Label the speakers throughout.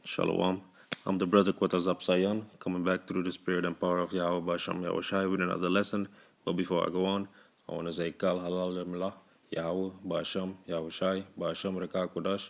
Speaker 1: Shalom. I'm the brother Quatazap Sayan, coming back through the spirit and power of Yahweh Basham Yahushai with another lesson. But before I go on, I want to say Kal Halal Lemla, Yahweh Basham Yahushai Basham Rekah Kodash.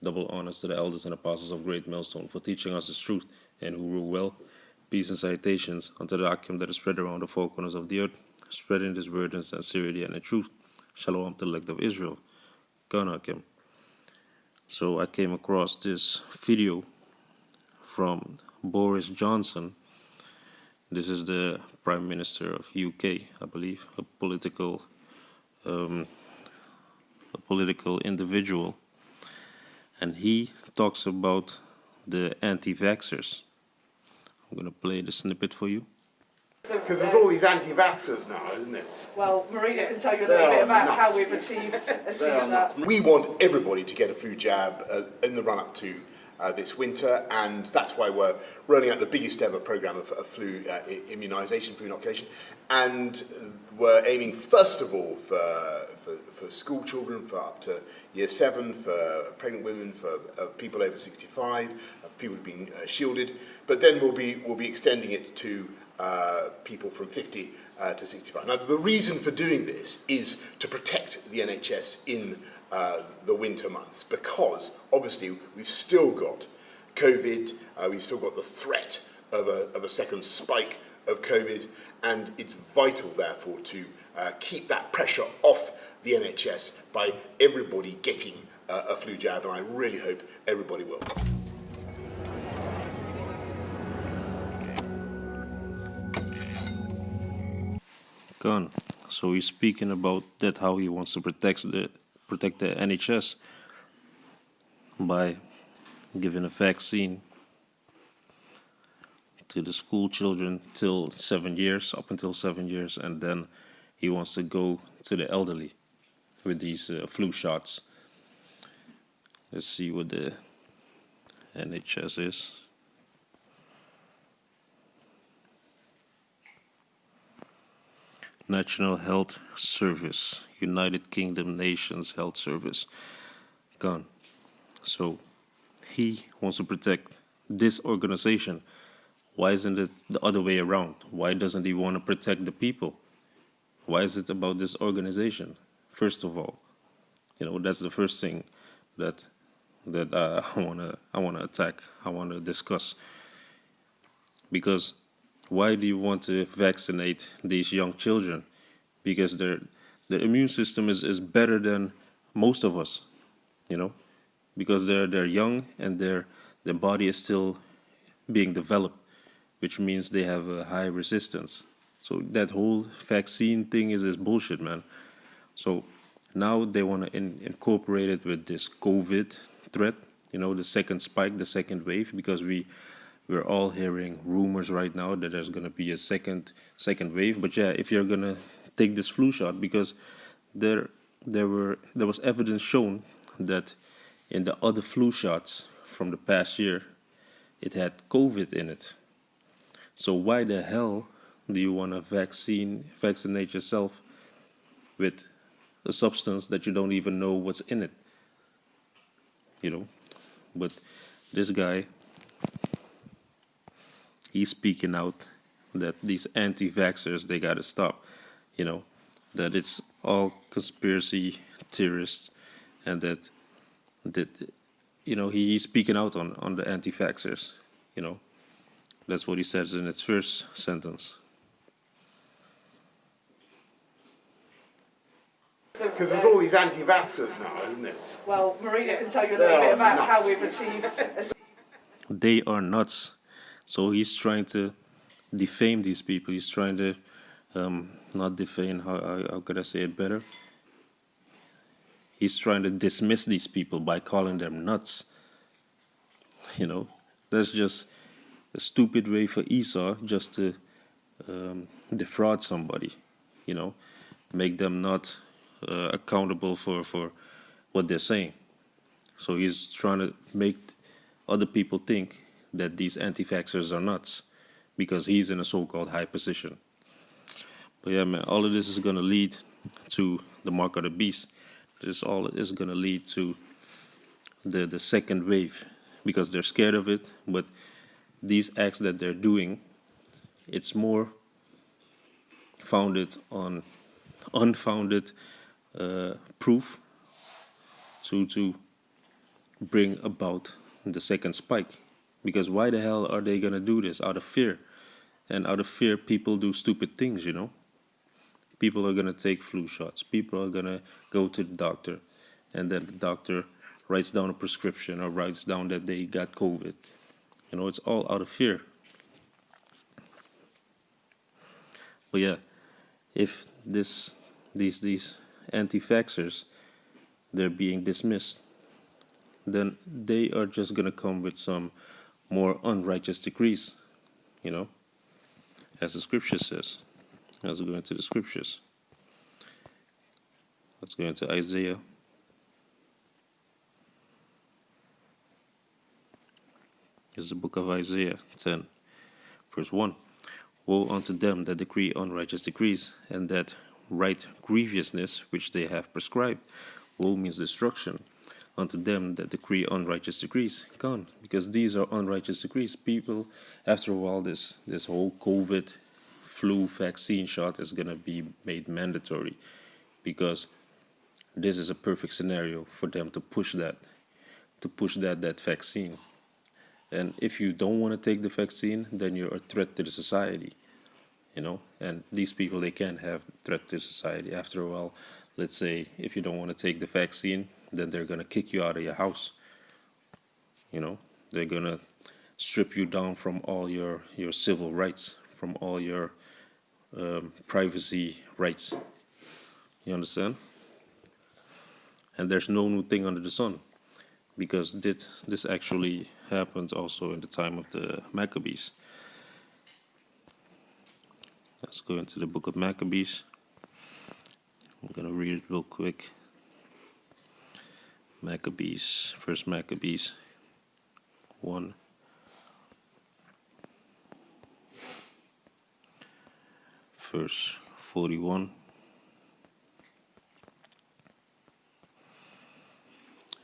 Speaker 1: Double honors to the elders and apostles of Great Millstone for teaching us His truth and who rule well. Peace and salutations unto the Akim that is spread around the four corners of the earth, spreading this word in sincerity and in truth. Shalom to the elect of Israel. Gan Akim. So I came across this video from Boris Johnson. This is the Prime Minister of UK, I believe, a political individual, and he talks about the anti-vaxxers. I'm going to play the snippet for you.
Speaker 2: Because there's all these anti-vaxxers now, isn't it?
Speaker 3: Well, Marina can tell you a little bit about how we've achieved that.
Speaker 2: We want everybody to get a flu jab in the run-up to this winter, and that's why we're rolling out the biggest ever programme of flu immunisation, flu inoculation. And we're aiming first of all for school children, for up to year 7, for pregnant women, for people over 65, people who've been shielded. But then we'll be extending it to people from 50 to 65. Now, the reason for doing this is to protect the NHS in the winter months, because obviously we've still got COVID, we've still got the threat of a second spike of COVID, and it's vital, therefore, to keep that pressure off the NHS by everybody getting a flu jab, and I really hope everybody will.
Speaker 1: Gone. So he's speaking about that, how he wants to protect the NHS by giving a vaccine to the school children till 7 years, up until 7 years, and then he wants to go to the elderly with these flu shots. Let's see what the NHS is. National Health Service, United Kingdom Nations Health Service. Gone. So he wants to protect this organization. Why isn't it the other way around? Why doesn't he want to protect the people? Why is it about this organization? First of all, that's the first thing that I wanna attack. I wanna discuss. Because why do you want to vaccinate these young children? Because their immune system is better than most of us, because they're young and their body is still being developed, which means they have a high resistance. So that whole vaccine thing is bullshit, man. So now they want to incorporate it with this COVID threat, the second spike, the second wave, because we're all hearing rumors right now that there's going to be a second wave. But yeah, if you're going to take this flu shot, because there was evidence shown that in the other flu shots from the past year, it had COVID in it. So why the hell do you want to vaccinate yourself with a substance that you don't even know what's in it? But this guy, he's speaking out that these anti-vaxxers, they gotta stop, that it's all conspiracy theorists, and that he's speaking out on the anti-vaxxers, That's what he says in its first sentence.
Speaker 2: Because there's all these anti-vaxxers now, isn't it?
Speaker 3: Well, Marina can tell you a little bit about how we've achieved.
Speaker 1: They are nuts. So he's trying to defame these people. He's trying to not defame. How could I say it better? He's trying to dismiss these people by calling them nuts. That's just a stupid way for Esau just to defraud somebody. Make them not accountable for what they're saying. So he's trying to make other people think that these anti-vaxxers are nuts because he's in a so-called high position. But yeah, man, all of this is going to lead to the mark of the beast. This all is going to lead to the second wave, because they're scared of it. But these acts that they're doing, it's more founded on unfounded proof to bring about the second spike. Because why the hell are they gonna do this? Out of fear. And out of fear, people do stupid things, you know. People are gonna take flu shots. People are gonna go to the doctor, and then the doctor writes down a prescription or writes down that they got COVID. You know, it's all out of fear. But yeah, if these anti-vaxxers, they're being dismissed, then they are just gonna come with some more unrighteous decrees, you know, as the scripture says. Let's go into the scriptures. Let's go into Isaiah. It's the book of Isaiah 10, verse 1. Woe unto them that decree unrighteous decrees, and that write grievousness which they have prescribed. Woe means destruction. Unto them that decree unrighteous decrees. Gone. Because these are unrighteous decrees. People, after a while, this whole COVID flu vaccine shot is going to be made mandatory, because this is a perfect scenario for them to push that vaccine. And if you don't want to take the vaccine, then you're a threat to the society, you know. And these people, they can't have threat to society. After a while, let's say if you don't want to take the vaccine, then they're going to kick you out of your house, you know. They're going to strip you down from all your civil rights, from all your privacy rights. You understand? And there's no new thing under the sun, because this actually happened also in the time of the Maccabees. Let's go into the book of Maccabees. I'm going to read it real quick. Maccabees, First Maccabees 1. Verse 41.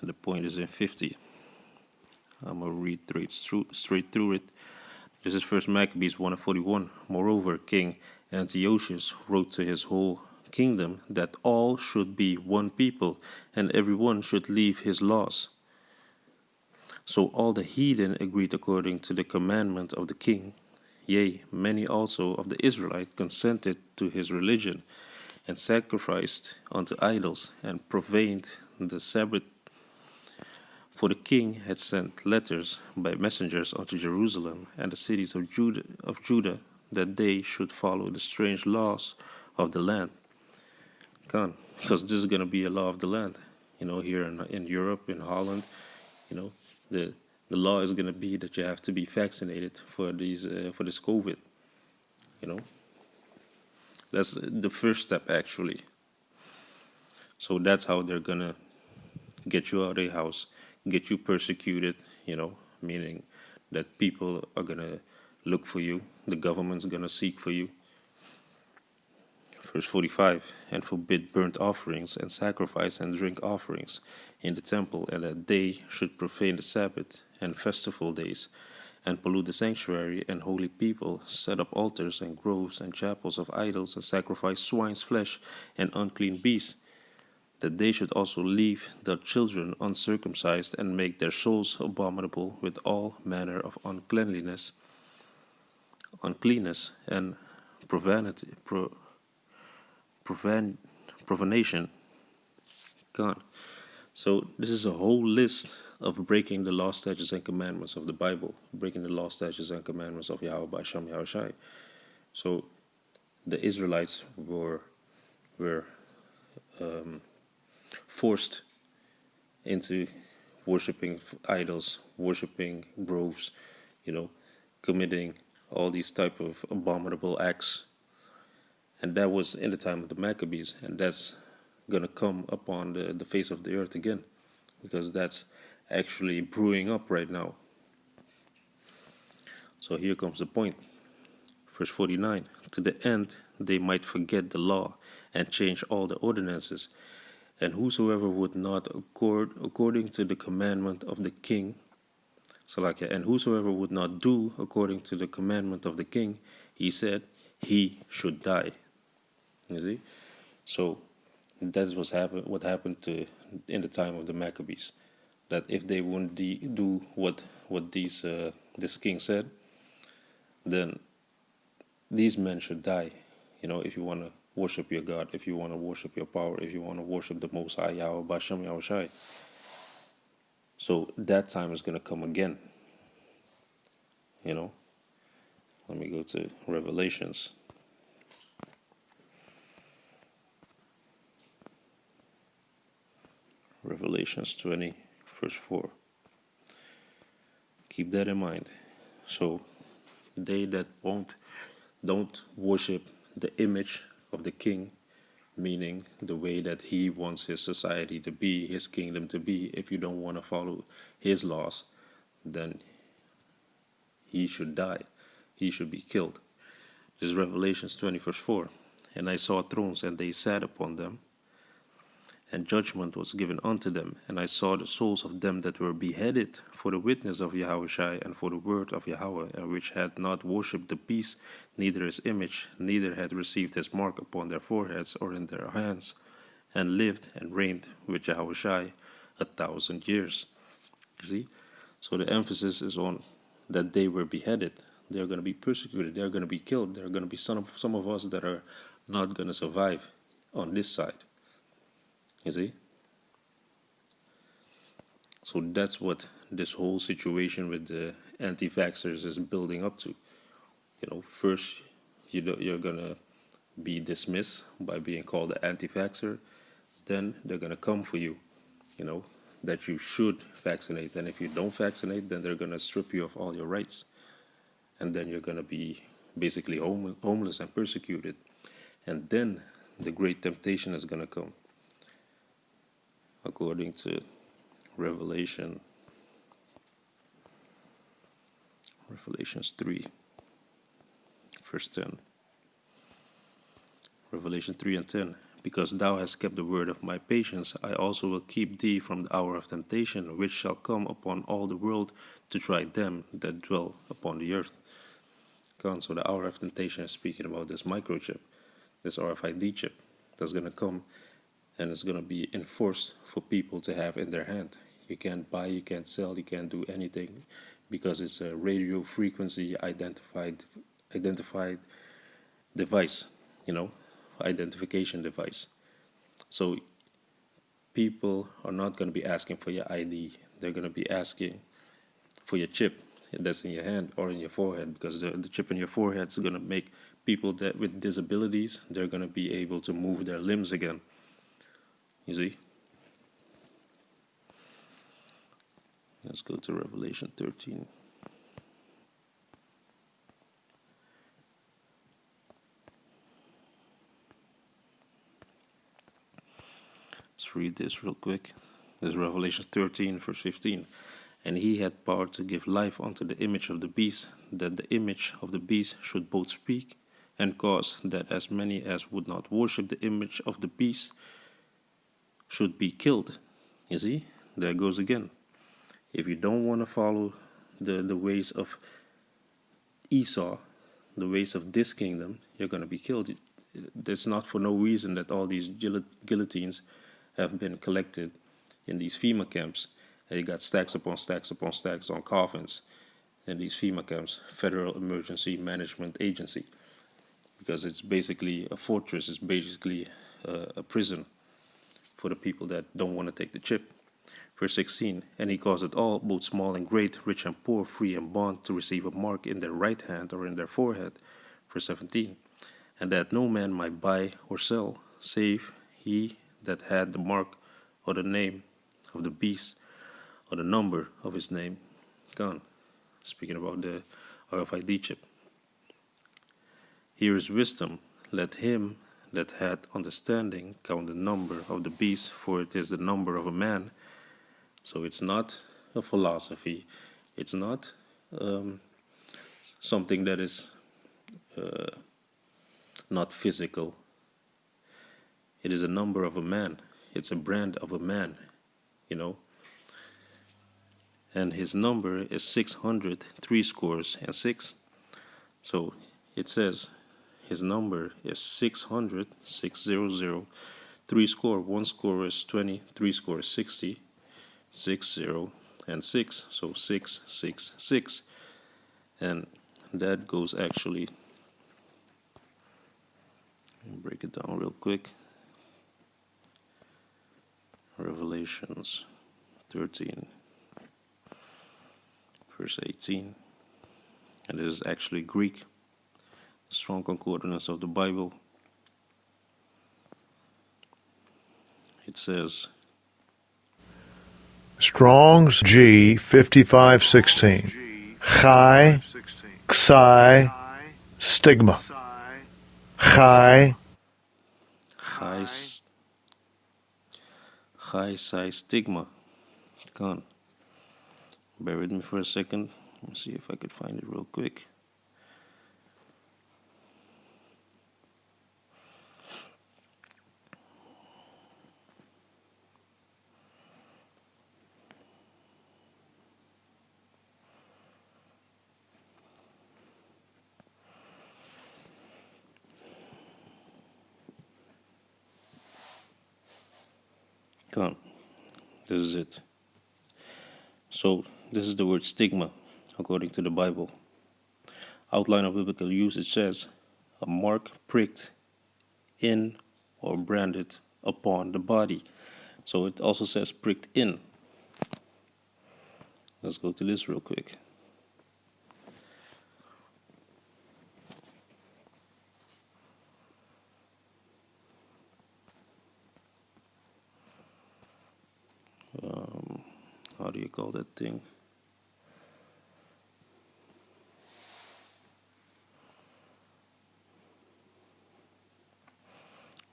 Speaker 1: And the point is in 50. I'm going to read straight through it. This is First Maccabees 1 and 41. Moreover, King Antiochus wrote to his whole kingdom that all should be one people, and everyone should leave his laws. So all the heathen agreed according to the commandment of the king. Yea, many also of the Israelites consented to his religion, and sacrificed unto idols, and profaned the Sabbath. For the king had sent letters by messengers unto Jerusalem and the cities of Judah, that they should follow the strange laws of the land. Come, because this is going to be a law of the land. You know, here in Europe, in Holland, you know, the law is going to be that you have to be vaccinated for this COVID. You know, that's the first step, actually. So that's how they're going to get you out of your house, get you persecuted, you know, meaning that people are going to look for you, the government's going to seek for you. Verse 45, and forbid burnt offerings and sacrifice and drink offerings in the temple, and that they should profane the Sabbath and festival days, and pollute the sanctuary and holy people, set up altars and groves and chapels of idols, and sacrifice swine's flesh and unclean beasts, that they should also leave their children uncircumcised, and make their souls abominable with all manner of uncleanness and profanation. God. So this is a whole list of breaking the law, statutes, and commandments of the Bible, breaking the law, statutes, and commandments of Yahweh B'Shem Yahushai. So the Israelites were forced into worshiping idols, worshiping groves, you know, committing all these type of abominable acts. And that was in the time of the Maccabees, and that's going to come upon the face of the earth again, because that's actually brewing up right now. So here comes the point. Verse 49, to the end they might forget the law and change all the ordinances, and whosoever would not accord according to the commandment of the king Salakia, and whosoever would not do according to the commandment of the king, he said, he should die. You see? So that's what happened in the time of the Maccabees. That if they wouldn't do what this king said, then these men should die. If you want to worship your God, if you want to worship your power, if you want to worship the Most High Yahweh Bashem Yahushai. So that time is going to come again. Let me go to Revelations. Revelations 20, verse 4. Keep that in mind. So they that don't worship the image of the king, meaning the way that he wants his society to be, his kingdom to be, if you don't want to follow his laws, then he should die. He should be killed. This is Revelations 20, verse 4. And I saw thrones, and they sat upon them, and judgment was given unto them. And I saw the souls of them that were beheaded for the witness of Yahushai and for the word of Yahweh, and which had not worshipped the beast, neither his image, neither had received his mark upon their foreheads or in their hands, and lived and reigned with Yahushai 1,000 years. You see? So the emphasis is on that they were beheaded. They're going to be persecuted. They're going to be killed. There are going to be some of us that are not going to survive on this side. You see? So that's what this whole situation with the anti-vaxxers is building up to. First you're going to be dismissed by being called an anti-vaxxer. Then they're going to come for you, that you should vaccinate. And if you don't vaccinate, then they're going to strip you of all your rights. And then you're going to be basically homeless and persecuted. And then the great temptation is going to come. According to Revelations 3, verse 10. Revelation 3 and 10. Because thou hast kept the word of my patience, I also will keep thee from the hour of temptation, which shall come upon all the world to try them that dwell upon the earth. So the hour of temptation is speaking about this microchip, this RFID chip that's going to come, and it's going to be enforced for people to have in their hand. You can't buy, you can't sell, you can't do anything, because it's a radio frequency identified device, identification device. So people are not going to be asking for your ID. They're going to be asking for your chip that's in your hand or in your forehead, because the chip in your forehead is going to make people that with disabilities, they're going to be able to move their limbs again. You see? Let's go to Revelation 13. Let's read this real quick. This is Revelation 13, verse 15. And he had power to give life unto the image of the beast, that the image of the beast should both speak and cause that as many as would not worship the image of the beast should be killed. You see? There goes again. If you don't want to follow the ways of Esau, the ways of this kingdom, you're going to be killed. It's not for no reason that all these guillotines have been collected in these FEMA camps. And you got stacks upon stacks upon stacks on coffins in these FEMA camps, Federal Emergency Management Agency, because it's basically a fortress. It's basically a prison for the people that don't want to take the chip. Verse 16, and he caused it all, both small and great, rich and poor, free and bond, to receive a mark in their right hand or in their forehead. Verse 17, and that no man might buy or sell, save he that had the mark or the name of the beast or the number of his name. Gone. Speaking about the RFID chip. Here is wisdom. Let him that had understanding count the number of the beast, for it is the number of a man. So it's not a philosophy. It's not something that is not physical. It is a number of a man. It's a brand of a man, and his number is 600 three scores and six. So it says his number is 600 600 three score. One score is 20, three score is 60, 60 and 6, so 666. And that goes actually, break it down real quick. Revelations 13 verse 18, and it is actually Greek, strong concordance of the Bible. It says,
Speaker 4: Strong's G 5516. Chi, Xi, Stigma. Chi,
Speaker 1: high size stigma. Gone. Bear with me for a second. Let me see if I could find it real quick. Gone. This is it. So this is the word stigma, according to the Bible. Outline of biblical usage says, a mark pricked in or branded upon the body. So it also says pricked in. Let's go to this real quick. How do you call that thing?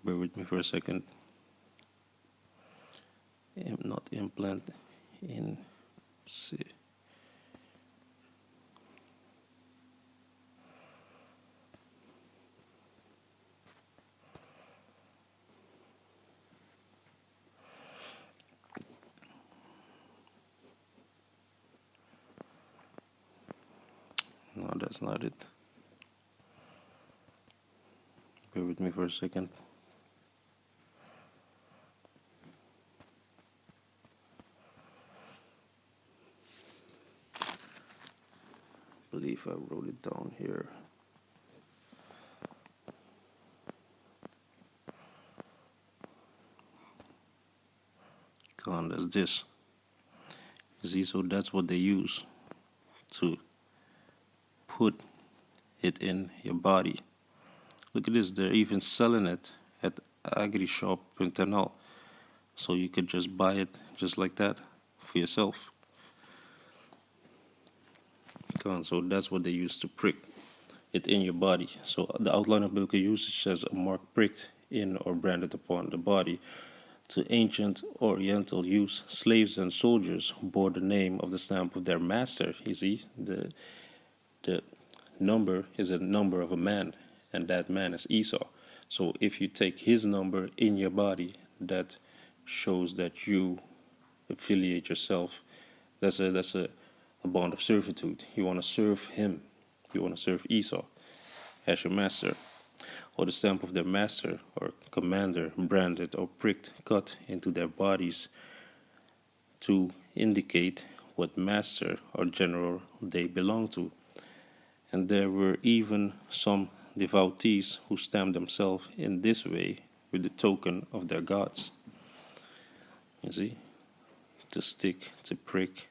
Speaker 1: Bear with me for a second. Not implant, in see. No, that's not it. Bear with me for a second. I believe I wrote it down here. Come on, that's this. See, so that's what they use to put it in your body. Look at this, they're even selling it at Agri Shop in Tenal. So you could just buy it just like that for yourself. So that's what they use to prick it in your body. So the outline of biblical usage says a mark pricked in or branded upon the body. To ancient Oriental use, slaves and soldiers bore the name of the stamp of their master. You see, the number is a number of a man, and that man is Esau. So if you take his number in your body, that shows that you affiliate yourself. That's a bond of servitude. You want to serve him. You want to serve Esau as your master. Or the stamp of their master or commander branded or pricked, cut into their bodies to indicate what master or general they belong to. And there were even some devotees who stamped themselves in this way with the token of their gods. You see? To stick, to prick.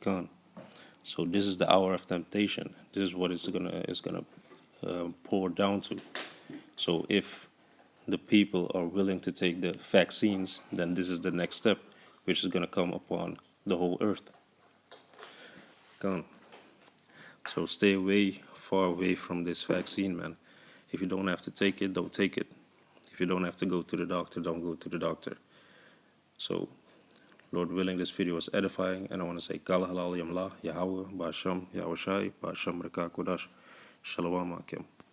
Speaker 1: Gone. So this is the hour of temptation. This is what it's gonna pour down to. So if the people are willing to take the vaccines, then this is the next step, which is gonna come upon the whole earth. Gone. So stay away, far away from this vaccine, man. If you don't have to take it, don't take it. If you don't have to go to the doctor, don't go to the doctor. So, Lord willing, this video was edifying, and I want to say, Kala halal yamla, Yahweh, Basham, Yahweh Shai, Basham Reka Kodash, Shalom Akim.